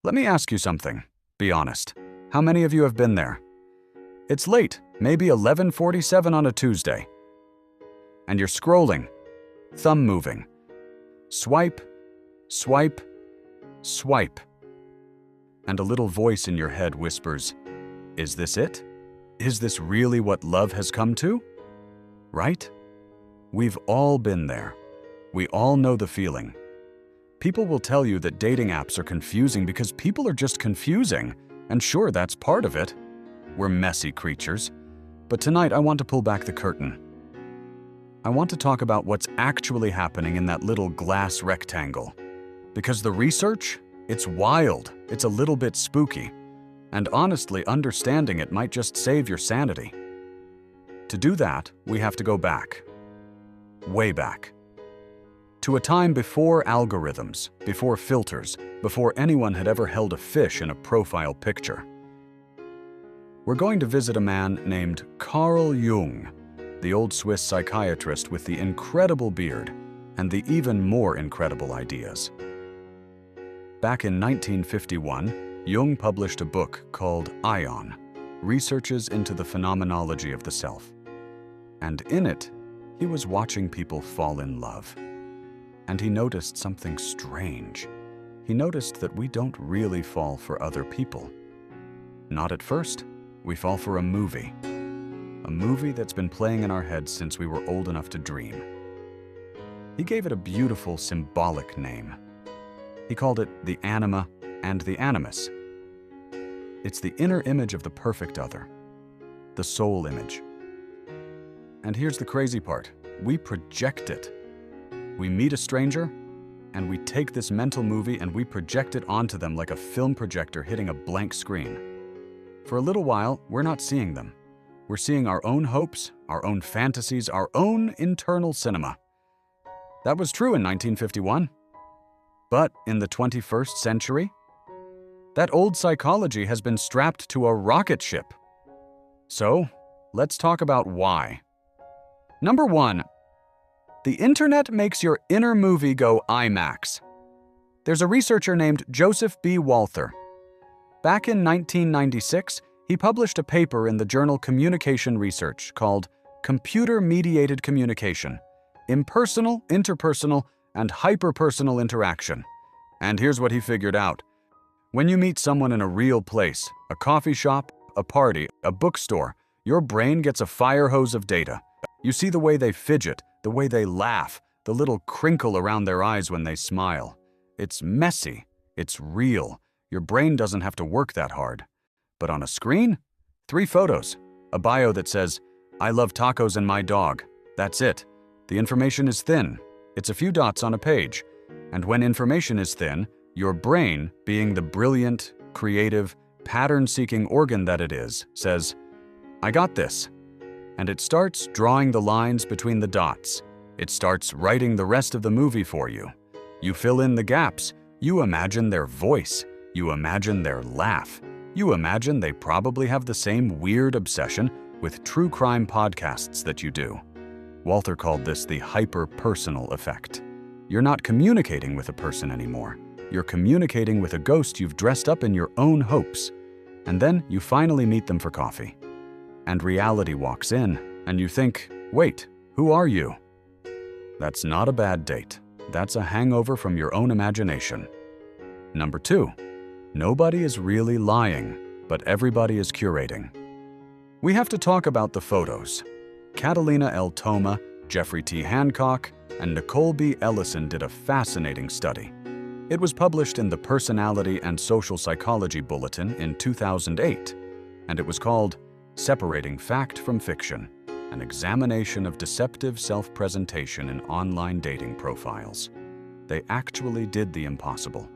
Let me ask you something. Be honest. How many of you have been there? It's late, maybe 11:47 on a Tuesday. And you're scrolling, thumb moving. Swipe, swipe, swipe. And a little voice in your head whispers, "Is this it? Is this really what love has come to?" Right? We've all been there. We all know the feeling. People will tell you that dating apps are confusing because people are just confusing. And sure, that's part of it. We're messy creatures. But tonight, I want to pull back the curtain. I want to talk about what's actually happening in that little glass rectangle. Because the research, it's wild. It's a little bit spooky. And honestly, understanding it might just save your sanity. To do that, we have to go back. Way back. To a time before algorithms, before filters, before anyone had ever held a fish in a profile picture. We're going to visit a man named Carl Jung, the old Swiss psychiatrist with the incredible beard and the even more incredible ideas. Back in 1951, Jung published a book called Ion, Researches into the Phenomenology of the Self. And in it, he was watching people fall in love. And he noticed something strange. He noticed that we don't really fall for other people. Not at first. We fall for a movie. A movie that's been playing in our heads since we were old enough to dream. He gave it a beautiful symbolic name. He called it the Anima and the Animus. It's the inner image of the perfect other, the soul image. And here's the crazy part. We project it. We meet a stranger, and we take this mental movie and we project it onto them like a film projector hitting a blank screen. For a little while, we're not seeing them. We're seeing our own hopes, our own fantasies, our own internal cinema. That was true in 1951. But in the 21st century, that old psychology has been strapped to a rocket ship. So, let's talk about why. Number 1. The internet makes your inner movie go IMAX. There's a researcher named Joseph B. Walther. Back in 1996, he published a paper in the journal Communication Research called Computer-Mediated Communication, Impersonal, Interpersonal, and Hyperpersonal Interaction. And here's what he figured out. When you meet someone in a real place, a coffee shop, a party, a bookstore, your brain gets a fire hose of data. You see the way they fidget, the way they laugh, the little crinkle around their eyes when they smile. It's messy. It's real. Your brain doesn't have to work that hard. But on a screen, 3 photos, a bio that says, "I love tacos and my dog." That's it. The information is thin. It's a few dots on a page. And when information is thin, your brain, being the brilliant, creative, pattern-seeking organ that it is, says, "I got this." And it starts drawing the lines between the dots. It starts writing the rest of the movie for you. You fill in the gaps. You imagine their voice. You imagine their laugh. You imagine they probably have the same weird obsession with true crime podcasts that you do. Walther called this the hyperpersonal effect. You're not communicating with a person anymore. You're communicating with a ghost you've dressed up in your own hopes. And then you finally meet them for coffee. And reality walks in, and you think, wait, who are you? That's not a bad date. That's a hangover from your own imagination. Number 2, nobody is really lying, but everybody is curating. We have to talk about the photos. Catalina L. Toma, Jeffrey T. Hancock, and Nicole B. Ellison did a fascinating study. It was published in the Personality and Social Psychology Bulletin in 2008, and it was called Separating Fact from Fiction, an examination of deceptive self-presentation in online dating profiles. They actually did the impossible.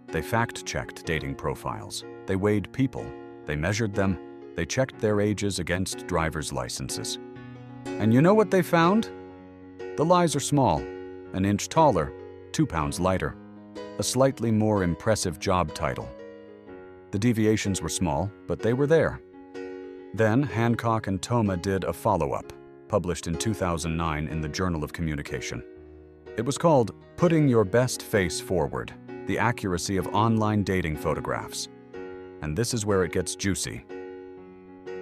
They fact-checked dating profiles. They weighed people. They measured them. They checked their ages against driver's licenses. And you know what they found? The lies are small, an inch taller, 2 pounds lighter, a slightly more impressive job title. The deviations were small, but they were there. Then Hancock and Toma did a follow-up, published in 2009 in the Journal of Communication. It was called Putting Your Best Face Forward, the accuracy of online dating photographs. And this is where it gets juicy.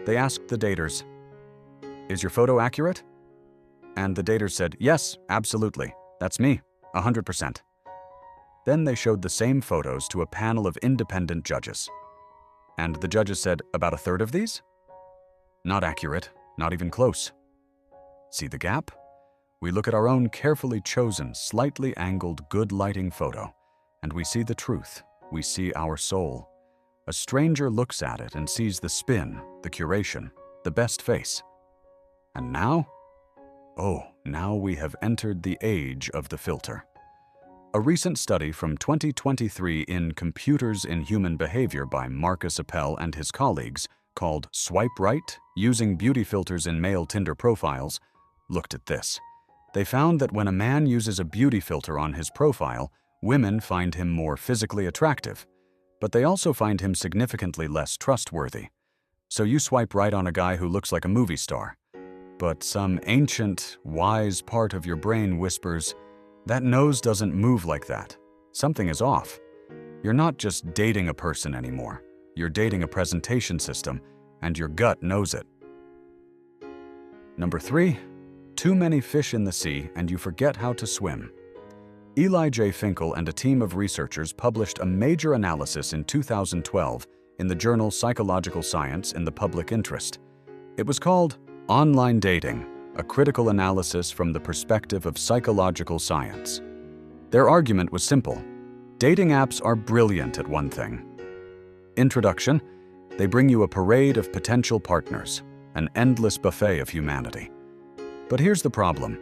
They asked the daters, "Is your photo accurate?" And the daters said, "Yes, absolutely. That's me, 100%. Then they showed the same photos to a panel of independent judges. And the judges said, "About a third of these? Not accurate, not even close." See the gap? We look at our own carefully chosen, slightly angled, good lighting photo, and we see the truth. We see our soul. A stranger looks at it and sees the spin, the curation, the best face. And now? Oh, now we have entered the age of the filter. A recent study from 2023 in Computers in Human Behavior by Marcus Appel and his colleagues, called Swipe Right, Using Beauty Filters in Male Tinder Profiles, looked at this. They found that when a man uses a beauty filter on his profile, women find him more physically attractive, but they also find him significantly less trustworthy. So you swipe right on a guy who looks like a movie star, but some ancient, wise part of your brain whispers, "That nose doesn't move like that. Something is off." You're not just dating a person anymore. You're dating a presentation system, and your gut knows it. Number 3, too many fish in the sea and you forget how to swim. Eli J. Finkel and a team of researchers published a major analysis in 2012 in the journal Psychological Science in the Public Interest. It was called Online Dating, a critical analysis from the perspective of psychological science. Their argument was simple. Dating apps are brilliant at one thing. Introduction: they bring you a parade of potential partners, an endless buffet of humanity. But here's the problem.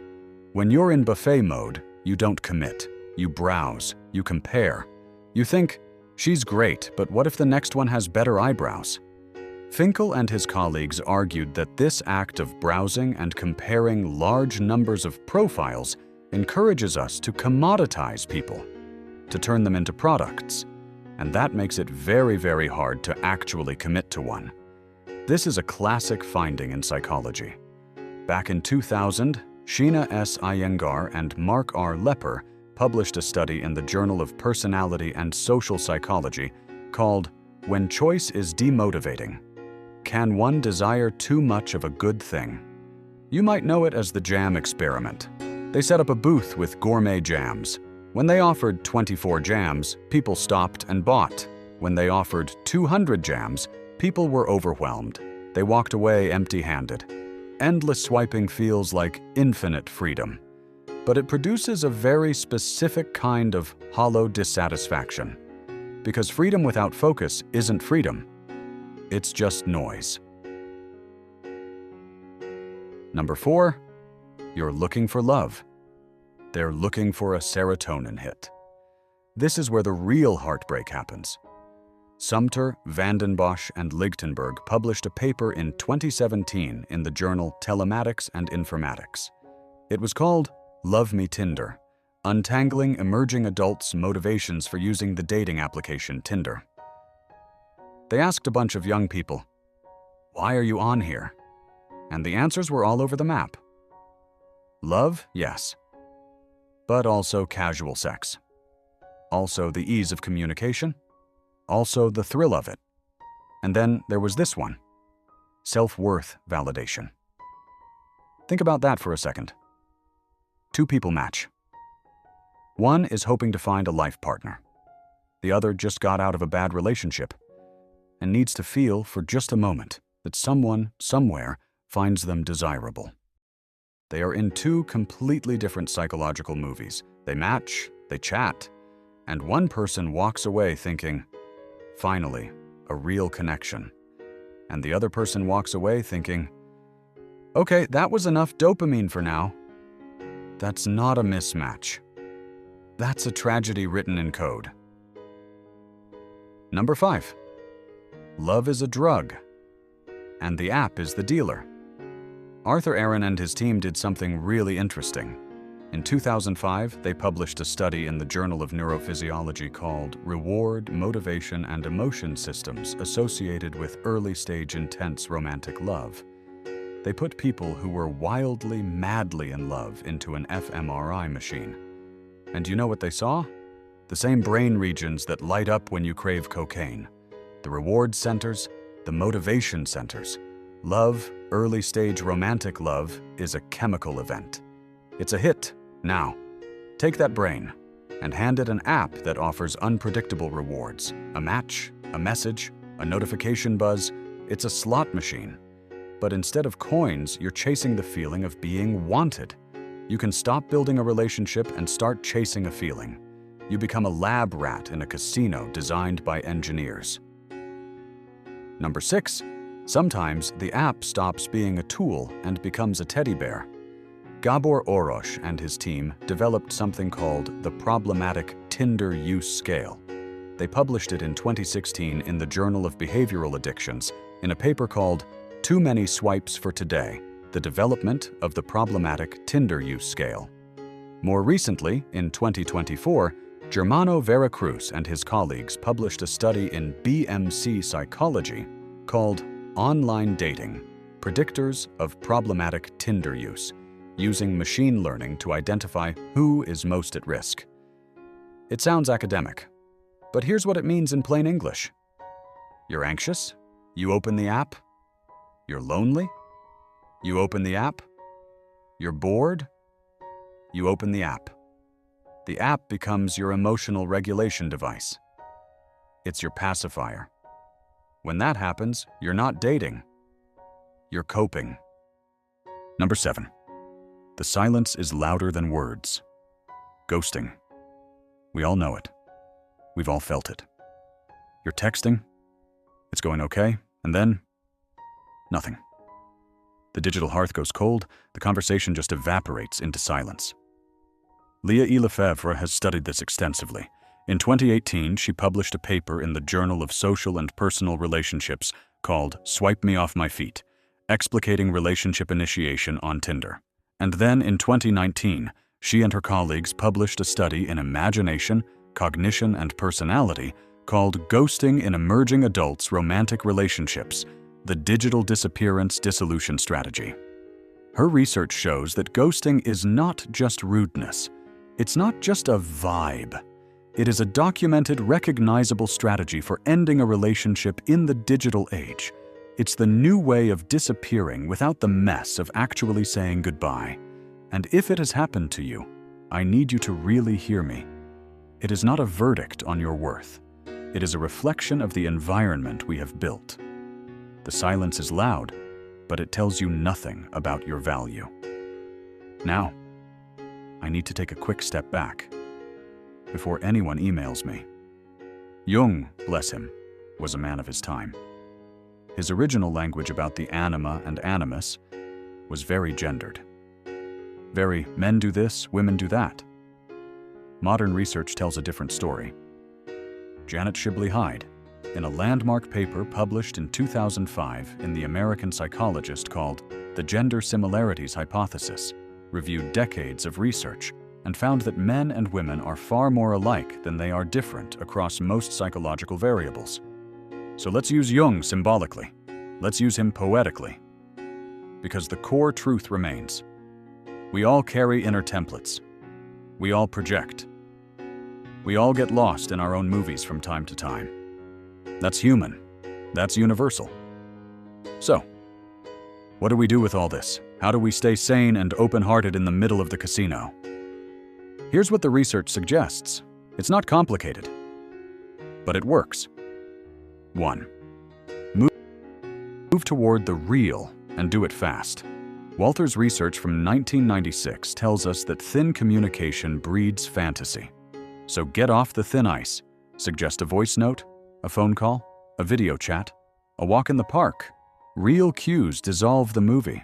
When you're in buffet mode, you don't commit. You browse, you compare. You think, "She's great, but what if the next one has better eyebrows?" Finkel and his colleagues argued that this act of browsing and comparing large numbers of profiles encourages us to commoditize people, to turn them into products, and that makes it very, very hard to actually commit to one. This is a classic finding in psychology. Back in 2000, Sheena S. Iyengar and Mark R. Lepper published a study in the Journal of Personality and Social Psychology called "When Choice is Demotivating. Can One Desire Too Much of a Good Thing?" You might know it as the jam experiment. They set up a booth with gourmet jams. When they offered 24 jams, people stopped and bought. When they offered 200 jams, people were overwhelmed. They walked away empty-handed. Endless swiping feels like infinite freedom. But it produces a very specific kind of hollow dissatisfaction. Because freedom without focus isn't freedom. It's just noise. Number 4, you're looking for love. They're looking for a serotonin hit. This is where the real heartbreak happens. Sumter, Vandenbosch, and Lichtenberg published a paper in 2017 in the journal Telematics and Informatics. It was called Love Me Tinder: Untangling Emerging Adults' Motivations for Using the Dating Application Tinder. They asked a bunch of young people, "Why are you on here?" And the answers were all over the map. Love, yes. But also casual sex. Also the ease of communication. Also the thrill of it. And then there was this one: self-worth validation. Think about that for a second. 2 people match. One is hoping to find a life partner. The other just got out of a bad relationship and needs to feel for just a moment that someone, somewhere, finds them desirable. They are in 2 completely different psychological movies. They match, they chat, and one person walks away thinking, "Finally, a real connection." And the other person walks away thinking, "Okay, that was enough dopamine for now." That's not a mismatch. That's a tragedy written in code. Number 5. Love is a drug, and the app is the dealer. Arthur Aaron and his team did something really interesting. In 2005, they published a study in the Journal of Neurophysiology called Reward, Motivation, and Emotion Systems Associated with Early-Stage Intense Romantic Love. They put people who were wildly, madly in love into an fMRI machine. And you know what they saw? the same brain regions that light up when you crave cocaine. The reward centers, the motivation centers. Love, early-stage romantic love, is a chemical event. It's a hit. Now, take that brain and hand it an app that offers unpredictable rewards. A match, a message, a notification buzz. It's a slot machine. But instead of coins, you're chasing the feeling of being wanted. You can stop building a relationship and start chasing a feeling. You become a lab rat in a casino designed by engineers. Number 6. Sometimes the app stops being a tool and becomes a teddy bear. Gabor Orosz and his team developed something called the Problematic Tinder Use Scale. They published it in 2016 in the Journal of Behavioral Addictions in a paper called Too Many Swipes for Today, the development of the Problematic Tinder Use Scale. More recently, in 2024, Germano Veracruz and his colleagues published a study in BMC Psychology called Online Dating, Predictors of Problematic Tinder Use, using machine learning to identify who is most at risk. It sounds academic, but here's what it means in plain English. You're anxious? You open the app. You're lonely? You open the app. You're bored? You open the app. The app becomes your emotional regulation device. It's your pacifier. When that happens, you're not dating. You're coping. Number 7. The silence is louder than words. Ghosting. We all know it. We've all felt it. You're texting. It's going okay, and then nothing. The digital hearth goes cold, the conversation just evaporates into silence. Leah E. Lefebvre has studied this extensively. In 2018, she published a paper in the Journal of Social and Personal Relationships called Swipe Me Off My Feet, Explicating Relationship Initiation on Tinder. And then in 2019, she and her colleagues published a study in Imagination, Cognition, and Personality called Ghosting in Emerging Adults' Romantic Relationships, the Digital Disappearance Dissolution Strategy. Her research shows that ghosting is not just rudeness. It's not just a vibe. It is a documented, recognizable strategy for ending a relationship in the digital age. It's the new way of disappearing without the mess of actually saying goodbye. And if it has happened to you, I need you to really hear me. It is not a verdict on your worth. It is a reflection of the environment we have built. The silence is loud, but it tells you nothing about your value. Now, I need to take a quick step back before anyone emails me. Jung, bless him, was a man of his time. His original language about the Anima and Animus was very gendered. Very men do this, women do that. Modern research tells a different story. Janet Shibley Hyde, in a landmark paper published in 2005 in The American Psychologist called The Gender Similarities Hypothesis, reviewed decades of research and found that men and women are far more alike than they are different across most psychological variables. So let's use Jung symbolically. Let's use him poetically. Because the core truth remains. We all carry inner templates. We all project. We all get lost in our own movies from time to time. That's human. That's universal. So, what do we do with all this? How do we stay sane and open-hearted in the middle of the casino? Here's what the research suggests. It's not complicated, but it works. 1. Move toward the real and do it fast. Walther's research from 1996 tells us that thin communication breeds fantasy. So get off the thin ice. Suggest a voice note, a phone call, a video chat, a walk in the park. Real cues dissolve the movie.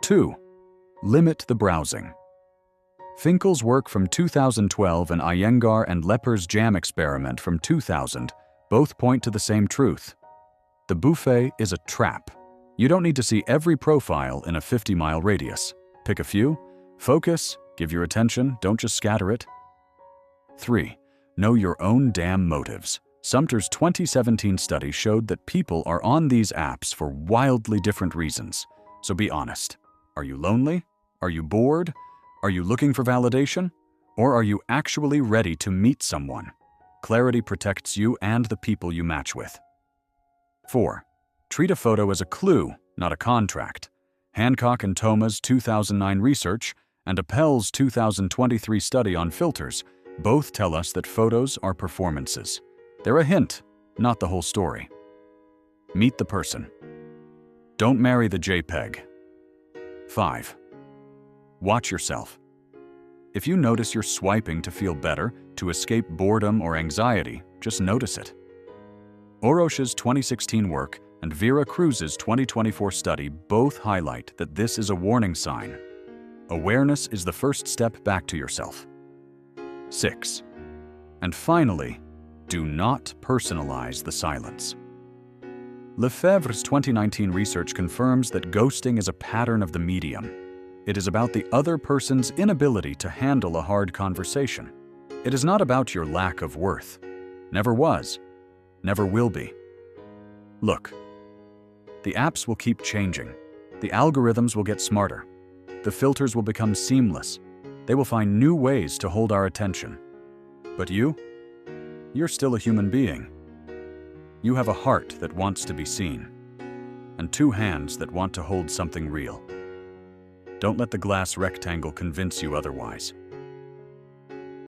2. Limit the browsing. Finkel's work from 2012 and Iyengar and Lepper's jam experiment from 2000 both point to the same truth. The buffet is a trap. You don't need to see every profile in a 50-mile radius. Pick a few, focus, give your attention, don't just scatter it. 3. Know your own damn motives. Sumter's 2017 study showed that people are on these apps for wildly different reasons. So be honest. Are you lonely? Are you bored? Are you looking for validation? Or are you actually ready to meet someone? Clarity protects you and the people you match with. 4. Treat a photo as a clue, not a contract. Hancock and Thoma's 2009 research and Appel's 2023 study on filters both tell us that photos are performances. They're a hint, not the whole story. Meet the person. Don't marry the JPEG. 5. Watch yourself. If you notice you're swiping to feel better, to escape boredom or anxiety, just notice it. Orosh's 2016 work and Vera Cruz's 2024 study both highlight that this is a warning sign. Awareness is the first step back to yourself. 6. And finally, do not personalize the silence. Lefebvre's 2019 research confirms that ghosting is a pattern of the medium. It is about the other person's inability to handle a hard conversation. It is not about your lack of worth. Never was. Never will be. Look, the apps will keep changing. The algorithms will get smarter. The filters will become seamless. They will find new ways to hold our attention. But you're still a human being. You have a heart that wants to be seen, and 2 hands that want to hold something real. Don't let the glass rectangle convince you otherwise.